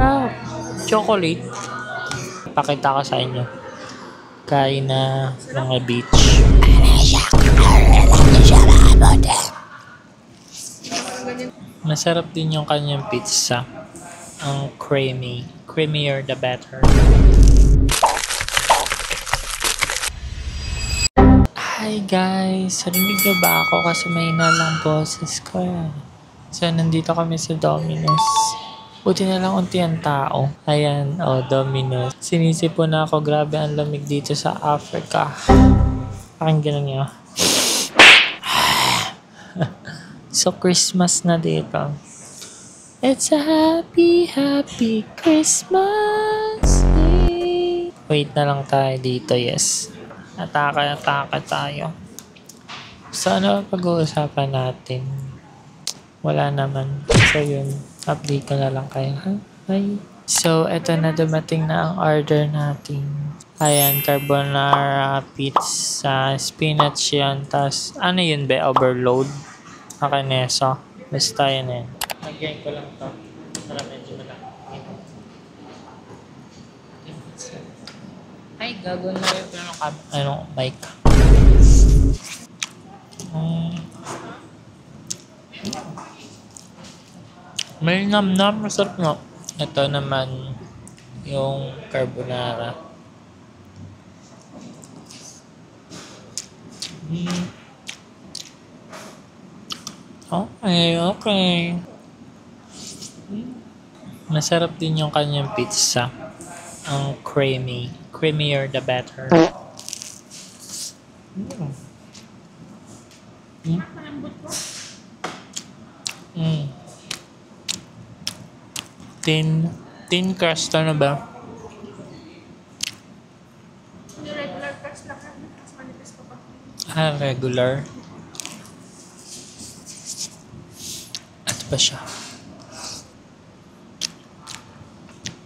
sarap! Chocolate. Pakita ko sa inyo. Kain na mga beach. Masarap din yung kanyang pizza. Ang creamy. Creamier the better. Hi guys! Rinig niyo ba ako kasi may lang boses ko eh. So nandito kami sa Domino's. Buti na lang unti ang tao. Ayan, Domino's. Sinisipon na ako. Grabe ang lamig dito sa Africa. Pakinggan niyo. So Christmas na dito. It's a happy, happy Christmas Eve. Wait na lang tayo dito, yes. Ataka tayo. So ano pag-uusapan natin? Wala naman. So yun, update ko na lang kayo. Hi. So eto na, dumating na ang order natin. Ayan, carbonara pizza, spinach yan. Tas ano yun be? Overload? Akaneso. Basta yun eh. Lagyan ko lang to. Para medyo malaki. Ay, gagawin na yung mic. May nam-nam, masarap nga. Ito naman yung carbonara. Okay. Masarap din yung kanyang pizza. Ang creamy. Creamier the better. Thin crust na ba? Regular crust lang. Mas manipis pa ba? Regular. Ano ba siya?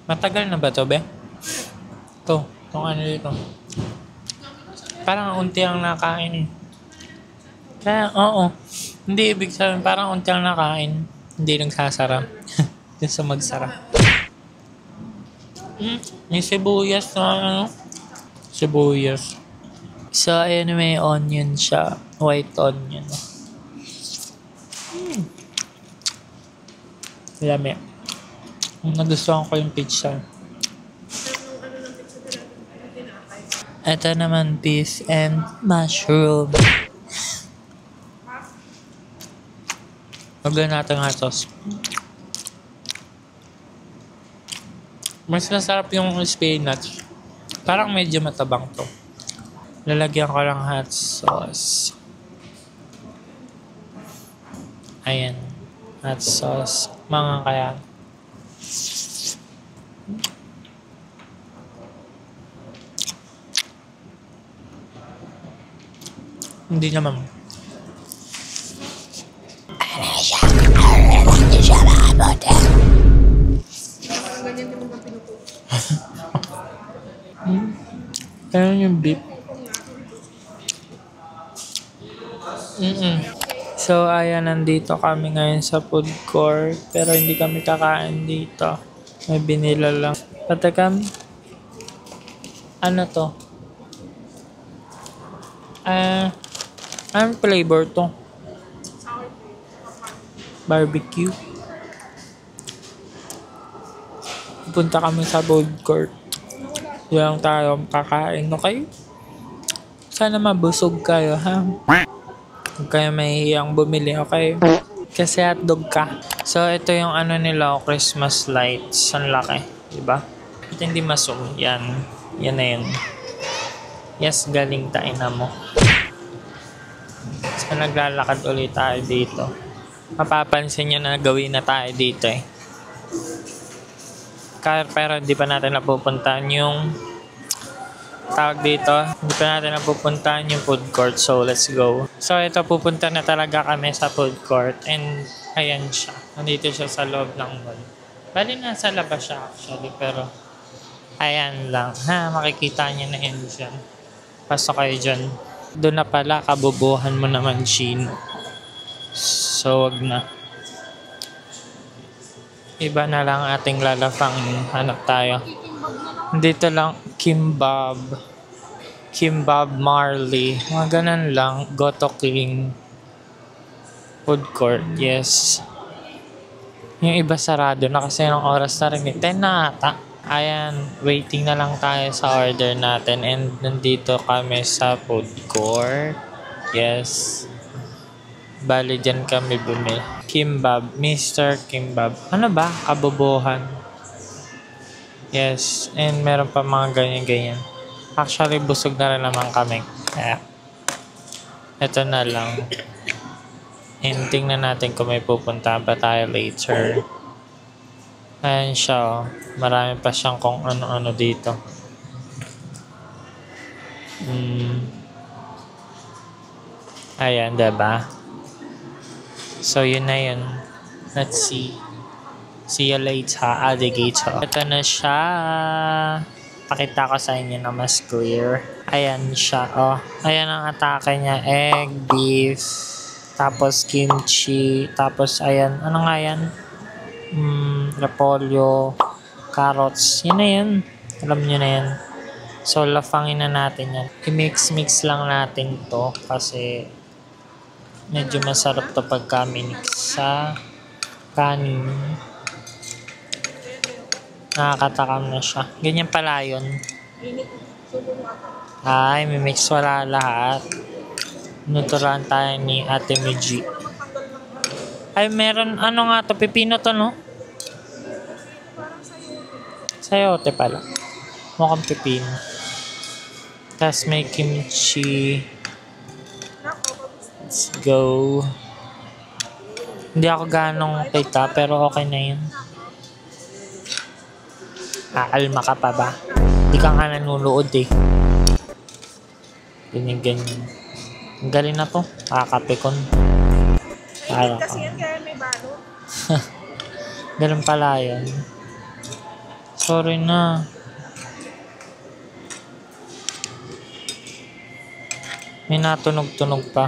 Matagal na ba to, be? Itong ano dito. Parang unti ang nakain eh. Kaya, oo. Hindi ibig sabihin, parang unti ang nakain. Hindi nagsasara. Gusto magsara. May sibuyas na ano. Sibuyas. So, ayan, may onion siya. White onion. Lami. Nagustuhan ko yung pizza. Ito naman beef and mushroom. Magyan natin hot sauce. Mas masarap yung spinach. Parang medyo matabang to. Lalagyan ko lang hot sauce. Ayan. Hot sauce. Mga kaya. Hindi naman. Ganyan din mo ba pinupo? Ayan yung beef. So, ayan, nandito kami ngayon sa food court. Pero hindi kami kakain dito. May binila lang. Patakam. Ano to? Anong flavor to? Barbecue. Punta kami sa food court. Diyan lang tayo kakain. Okay? Sana mabusog kayo, ha? Huwag kayo mahihiyang bumili, okay? Kasi hotdog ka. So, ito yung ano nila, Christmas lights. Ang laki, diba? At hindi ma-zoom. Yan. Yan na yun. Yes, galing tayo na mo. So, naglalakad ulit tayo dito. Mapapansin nyo na gawin na tayo dito eh. Pero hindi pa natin napupuntahan yung tawag dito. Hindi pa natin napupuntahan yung food court. So, let's go. So, ito, pupunta na talaga kami sa food court. And, ayan siya. Nandito siya sa loob ng mall. Bali, nasa labas siya actually. Pero, ayan lang. Ha, makikita niyo na yun dyan. Pasok kayo dyan. Doon na pala, kabubuhan mo naman, Chino. So, wag na. Iba na lang ating lalafang. Hanap tayo. Dito lang, Kimbab. Kimbab Marley. Mga ganun lang. Goto King. Food court, yes. Yung iba sarado na kasi ng oras na rin. 10 na ata. Ayan, waiting na lang tayo sa order natin. And nandito kami sa food court. Yes. Bali, dyan kami bumili. Kimbab. Mr. Kimbab. Ano ba? Kabobohan. Yes. And meron pa mga ganyan-ganyan. Actually, busog na rin naman kami. Kaya, ito na lang. And tingnan natin kung may pupuntahan pa tayo later. Ayan siya. Marami pa siyang kung ano-ano dito. Ayan, diba? So, yun na yun. Let's see. See you later, alligator. Ito na siya. Pakita ko sa inyo na mas clear. Ayan siya. Oh, ayan ang atake niya. Egg, beef, tapos kimchi, tapos ayan. Ano nga yan? Repolyo, carrots. Yun na yun. Alam nyo na yan. So, lafangin na natin yan. I-mix-mix lang natin to kasi medyo masarap to pagka minix sa kanin. Nakakatakam na siya. Ganyan pala yun. Ay, mimix wala lahat. Nuturan tayo ni Ate Miji. Ay, meron, ano nga to? Pipino to, no? Sayote pala. Mukhang pipino. Tapos may kimchi. Let's go. Hindi ako ganong kita, pero okay na yun. Aalma ka pa ba? Hindi ka nga nanunood eh. Ganyan-ganyan. Ang galing na to. Kakapikon. Para ka. Kasi yan kaya may balot. Ganun pala yun. Sorry na. May natunog-tunog pa.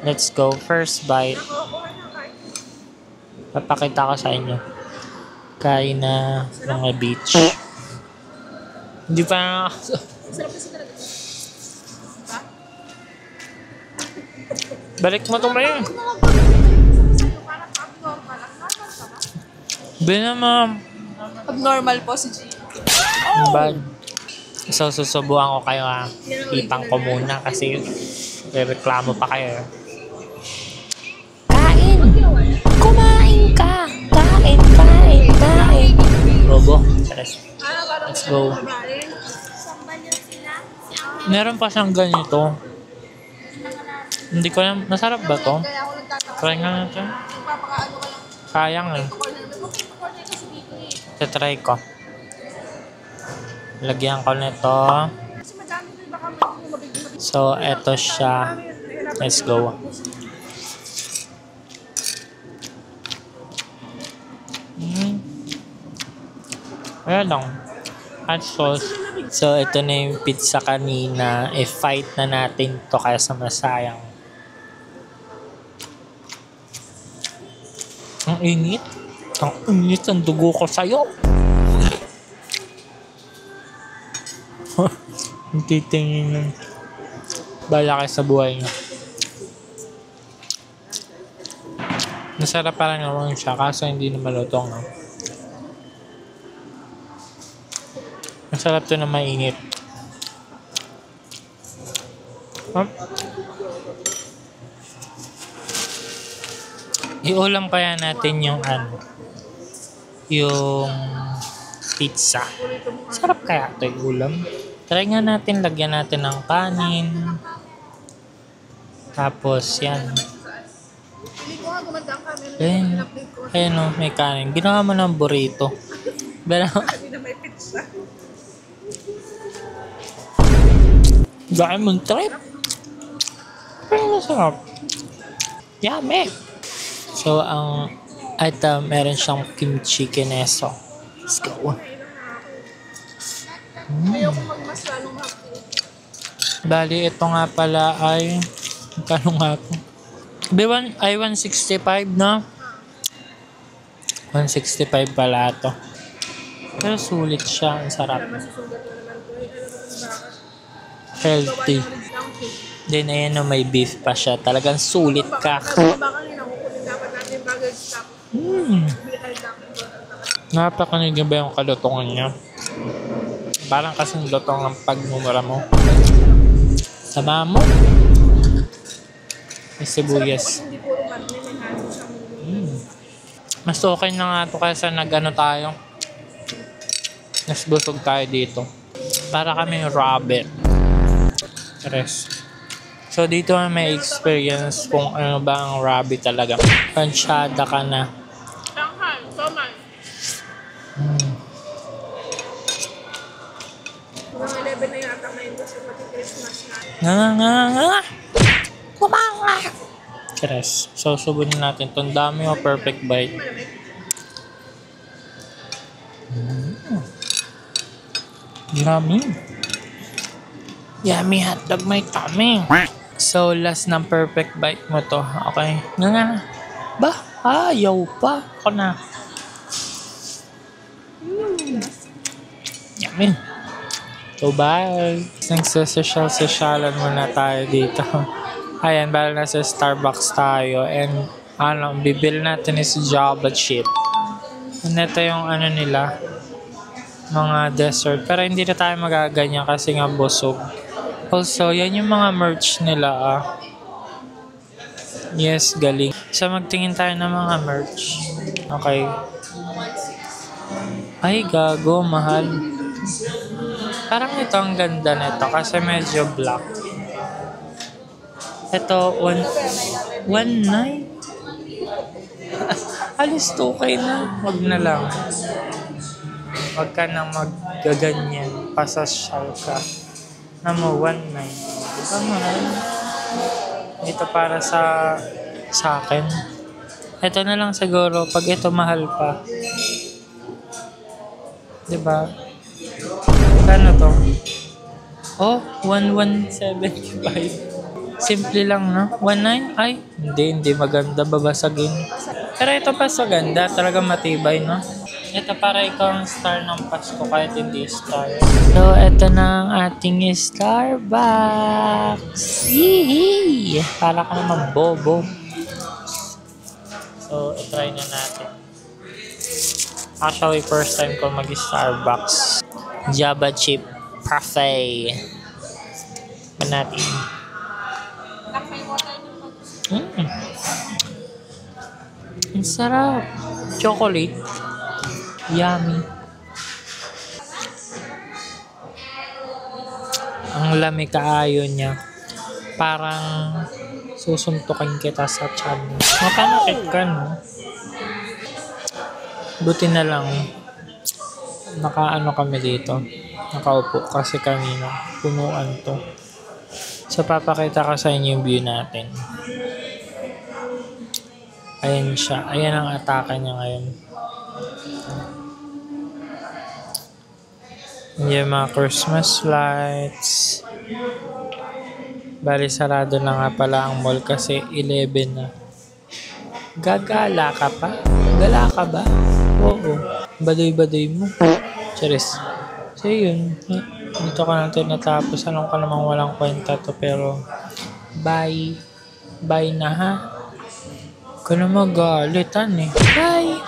Let's go. First bite. Papakita ko sa inyo. Kain na mga beach. Hindi pa Sarap kasi talaga. balik mo ito ba yun? Parang abnormal. Abnormal ka ba? Bina ma'am. Abnormal po si G. Bad. So, susubuan ko kayo ha. Ipang ko muna kasi reklamo pa kayo. Kain! Kumain ka! Kain! Kain! Kain! Bobo. Let's go. Meron pa siyang ganito. Hindi ko alam. Masarap ba to? Try nga natin. Sayang eh. Try ko. Lagyan ko nito. So, eto siya. Let's go. Ayan lang. Hot sauce. So, ito na yung pizza kanina. I-fight na natin to kaya sa masayang. Ang init. Ang init ang dugo ko sa'yo. Ang titingin ng bala kayo sa buhay niya. Nasarap parang naman siya kaso hindi na malutong. No? Masarap to na mainit. Huh? Iulam kaya natin yung ano, yung pizza. Sarap kaya ito yung ulam. Try nga natin, lagyan natin ng kanin. Tapos yan. Ayan o, may kanin. Ginawa mo ng burrito. Pero, gawin mong trip. Pero masarap. Yummy. So, ang item, meron siyang kimchi kineso. Let's go. Ayoko magmas lalong happy. Bali, ito nga pala ay, magkano nga po? Ay 165 na. 165 pala to. Pero sulit siya. Ang sarap. Masusugat mo naman ko. Bakit? Healthy. Gawa niya ng cake. Then ayan no, may beef pa siya. Talagang sulit ka. Baka ninakukunin dapat natin bagay stop. Bihal natin. Napakanig ba yung kalutungan niya? Parang kasing lutong ang pagmumura mo. Sama mo. May sibuyas. Hindi puro karne, may halo siyang Mas okay na nga ito kaysa nag-ano tayo. Mas busog tayo dito. Para kami rabbit. Rest. So dito may experience kung ano ba ang rabbit talaga. Pansyada ka na. Shanghai, Somay. Hanggang 11 na yata ngayon kasi pati Christmas na. Kumanga! Rest. So subunin natin itong dami o perfect bite. Malamig. Yummy. Yummy hotdog may tummy. So, last ng perfect bite mo to. Okay. Nga. Ba? Ayaw pa. Ako na. Yummy. So, bye. Nagsasocial-socialan muna tayo dito. Ayan, bala na sa Starbucks tayo. And, bibili natin is Java chip. And ito yung nila. Mga dessert. Pero hindi na tayo magaganyan kasi nga busog. Also, yan yung mga merch nila. Yes, galing. So, magtingin tayo ng mga merch. Okay. Ay, gago. Mahal. Parang ito ang ganda nito kasi medyo black. Ito, 1.9. Alis to okay na. Wag na lang. Wag ka nang maggaganyan. Pasasyal ka. Na mo, 1.9. Diba mahal? Ito para sa akin. Ito na lang siguro. Pag ito mahal pa. Diba? Kano to? Oh, 1,175. Simple lang, no? 1.9? Ay, hindi maganda. Babasagin. Pero ito pa sa ganda. Talaga matibay, no? Ito para ikaw ang star ng Pasko kahit hindi star. So, ito na ang ating Starbucks. Yee! Para ka naman bobo. So, try na natin. Actually, first time ko mag-Starbucks. Java chip parfait. Pa natin. Ang sarap. Chocolate. Yummy. Ang lamig kaayo niya. Parang susuntukin kita sa tiyan. Mapanakit ka, no? Buti na lang. Nakaano kami dito. Nakaupo kasi kanina. Punuan to. So, papakita ko sa inyo yung view natin. Ayan siya. Ayan ang atake niya ngayon. Yung mga Christmas lights. Bali, sarado na nga pala ang mall kasi 11 na. Gagala ka pa? Gala ka ba? Oo. Badoy-badoy mo. Charis. So yun. Dito ka natin natapos. Alam ka namang walang kwenta to pero bye. Bye na ha. Huwag ka na magalitan eh. Bye!